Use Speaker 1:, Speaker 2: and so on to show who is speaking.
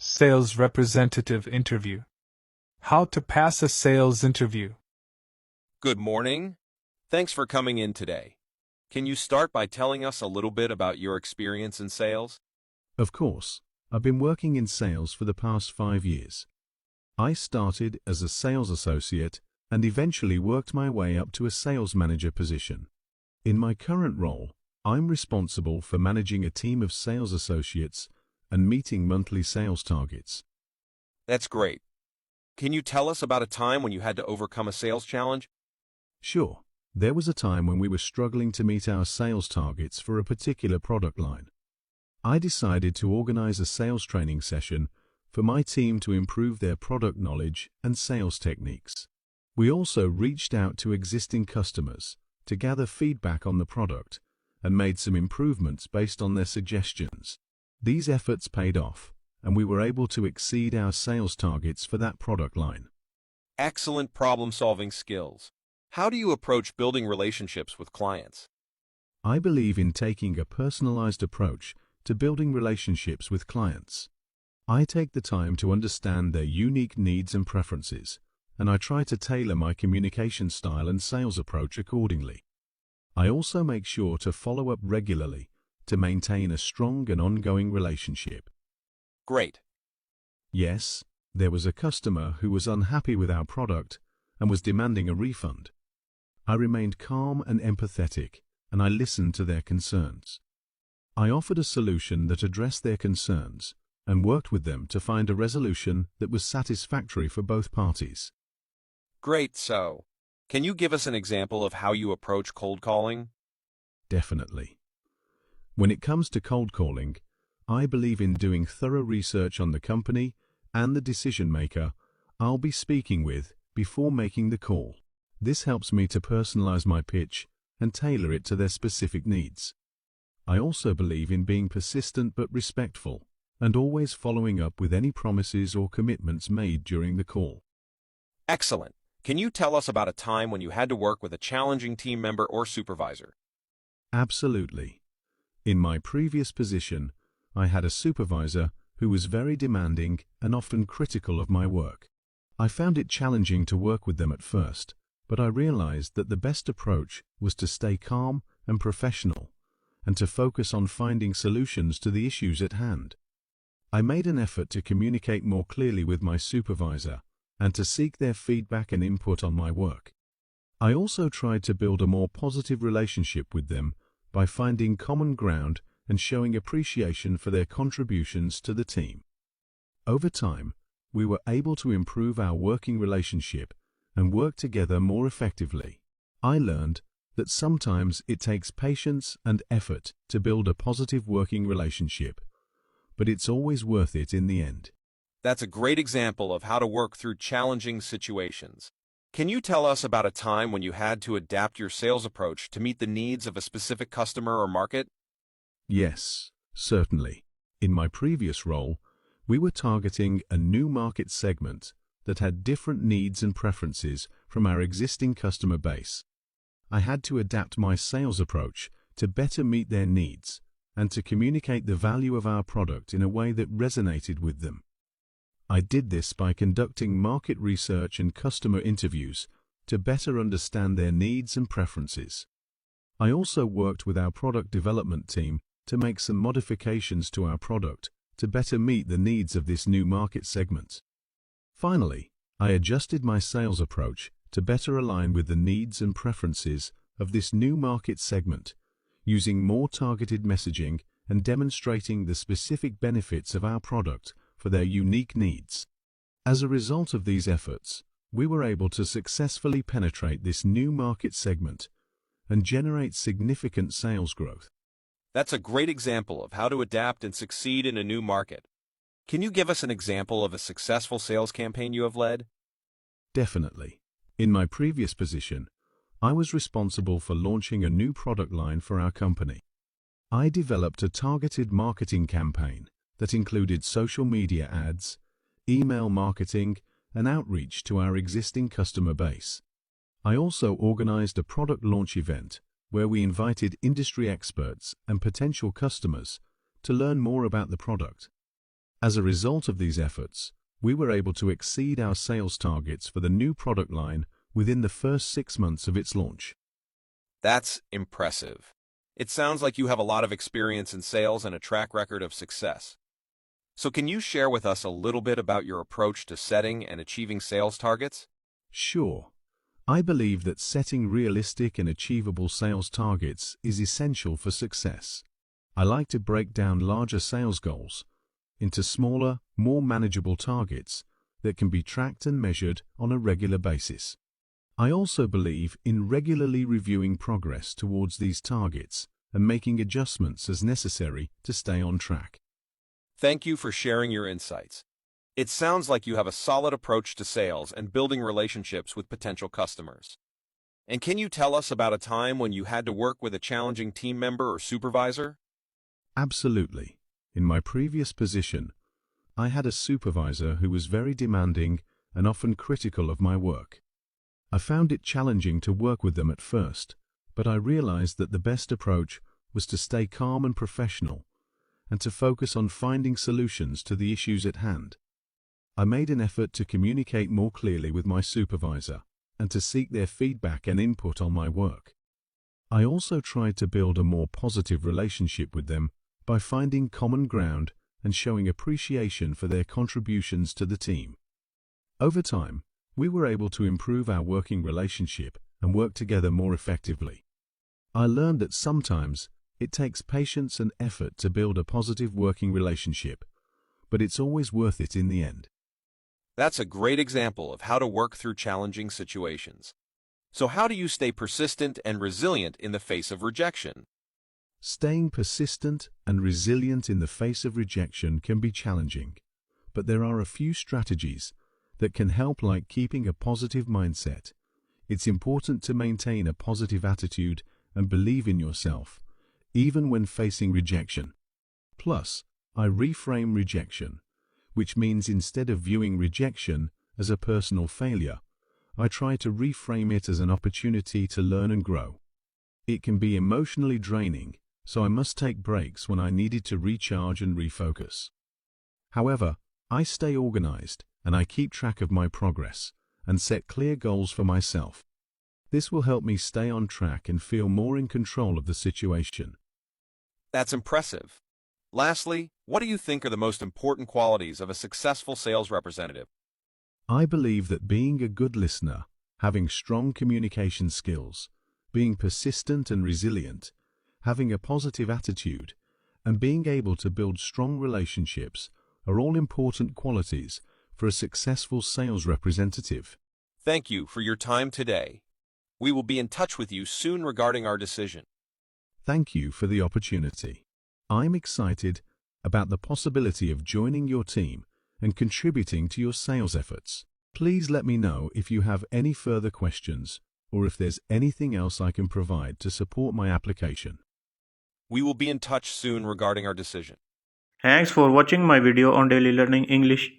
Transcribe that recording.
Speaker 1: Sales representative interview. How to pass a sales interview.
Speaker 2: Good morning. Thanks for coming in today. Can you start by telling us a little bit about your experience in sales?
Speaker 3: Of course, I've been working in sales for the past 5 years. I started as a sales associate and eventually worked my way up to a sales manager position. In my current role, I'm responsible for managing a team of sales associates and meeting monthly sales targets.
Speaker 2: That's great. Can you tell us about a time when you had to overcome a sales challenge?
Speaker 3: Sure, there was a time when we were struggling to meet our sales targets for a particular product line. I decided to organize a sales training session for my team to improve their product knowledge and sales techniques. We also reached out to existing customers to gather feedback on the product and made some improvements based on their suggestions. These efforts paid off, and we were able to exceed our sales targets for that product line.
Speaker 2: Excellent problem-solving skills. How do you approach building relationships with clients?
Speaker 3: I believe in taking a personalized approach to building relationships with clients. I take the time to understand their unique needs and preferences, and I try to tailor my communication style and sales approach accordingly. I also make sure to follow up regularly to maintain a strong and ongoing relationship.
Speaker 2: Great.
Speaker 3: Yes, there was a customer who was unhappy with our product and was demanding a refund. I remained calm and empathetic, and I listened to their concerns. I offered a solution that addressed their concerns and worked with them to find a resolution that was satisfactory for both parties.
Speaker 2: Great, so, can you give us an example of how you approach cold calling?
Speaker 3: Definitely. When it comes to cold calling, I believe in doing thorough research on the company and the decision maker I'll be speaking with before making the call. This helps me to personalize my pitch and tailor it to their specific needs. I also believe in being persistent but respectful and always following up with any promises or commitments made during the call.
Speaker 2: Excellent. Can you tell us about a time when you had to work with a challenging team member or supervisor?
Speaker 3: Absolutely. In my previous position, I had a supervisor who was very demanding and often critical of my work. I found it challenging to work with them at first, but I realized that the best approach was to stay calm and professional and to focus on finding solutions to the issues at hand. I made an effort to communicate more clearly with my supervisor and to seek their feedback and input on my work. I also tried to build a more positive relationship with them by finding common ground and showing appreciation for their contributions to the team. Over time, we were able to improve our working relationship and work together more effectively. I learned that sometimes it takes patience and effort to build a positive working relationship, but it's always worth it in the end.
Speaker 2: That's a great example of how to work through challenging situations. Can you tell us about a time when you had to adapt your sales approach to meet the needs of a specific customer or market?
Speaker 3: Yes, certainly. In my previous role, we were targeting a new market segment that had different needs and preferences from our existing customer base. I had to adapt my sales approach to better meet their needs and to communicate the value of our product in a way that resonated with them. I did this by conducting market research and customer interviews to better understand their needs and preferences. I also worked with our product development team to make some modifications to our product to better meet the needs of this new market segment. Finally, I adjusted my sales approach to better align with the needs and preferences of this new market segment, using more targeted messaging and demonstrating the specific benefits of our product for their unique needs. As a result of these efforts, we were able to successfully penetrate this new market segment and generate significant sales growth.
Speaker 2: That's a great example of how to adapt and succeed in a new market. Can you give us an example of a successful sales campaign you have led?
Speaker 3: Definitely. In my previous position, I was responsible for launching a new product line for our company. I developed a targeted marketing campaign that included social media ads, email marketing, and outreach to our existing customer base. I also organized a product launch event where we invited industry experts and potential customers to learn more about the product. As a result of these efforts, we were able to exceed our sales targets for the new product line within the first 6 months of its launch.
Speaker 2: That's impressive. It sounds like you have a lot of experience in sales and a track record of success. So can you share with us a little bit about your approach to setting and achieving sales targets?
Speaker 3: Sure. I believe that setting realistic and achievable sales targets is essential for success. I like to break down larger sales goals into smaller, more manageable targets that can be tracked and measured on a regular basis. I also believe in regularly reviewing progress towards these targets and making adjustments as necessary to stay on track.
Speaker 2: Thank you for sharing your insights. It sounds like you have a solid approach to sales and building relationships with potential customers. And can you tell us about a time when you had to work with a challenging team member or supervisor?
Speaker 3: Absolutely. In my previous position, I had a supervisor who was very demanding and often critical of my work. I found it challenging to work with them at first, but I realized that the best approach was to stay calm and professional and to focus on finding solutions to the issues at hand. I made an effort to communicate more clearly with my supervisor and to seek their feedback and input on my work. I also tried to build a more positive relationship with them by finding common ground and showing appreciation for their contributions to the team. Over time, we were able to improve our working relationship and work together more effectively. I learned that sometimes it takes patience and effort to build a positive working relationship, but it's always worth it in the end.
Speaker 2: That's a great example of how to work through challenging situations. So how do you stay persistent and resilient in the face of rejection?
Speaker 3: Staying persistent and resilient in the face of rejection can be challenging, but there are a few strategies that can help, like keeping a positive mindset. It's important to maintain a positive attitude and believe in yourself, even when facing rejection. Plus, I reframe rejection, which means instead of viewing rejection as a personal failure, I try to reframe it as an opportunity to learn and grow. It can be emotionally draining, so I must take breaks when I needed to recharge and refocus. However, I stay organized and I keep track of my progress and set clear goals for myself. This will help me stay on track and feel more in control of the situation.
Speaker 2: That's impressive. Lastly, what do you think are the most important qualities of a successful sales representative?
Speaker 3: I believe that being a good listener, having strong communication skills, being persistent and resilient, having a positive attitude, and being able to build strong relationships are all important qualities for a successful sales representative.
Speaker 2: Thank you for your time today. We will be in touch with you soon regarding our decision.
Speaker 3: Thank you for the opportunity. I'm excited about the possibility of joining your team and contributing to your sales efforts. Please let me know if you have any further questions or if there's anything else I can provide to support my application.
Speaker 2: We will be in touch soon regarding our decision.
Speaker 4: Thanks for watching my video on daily learning English.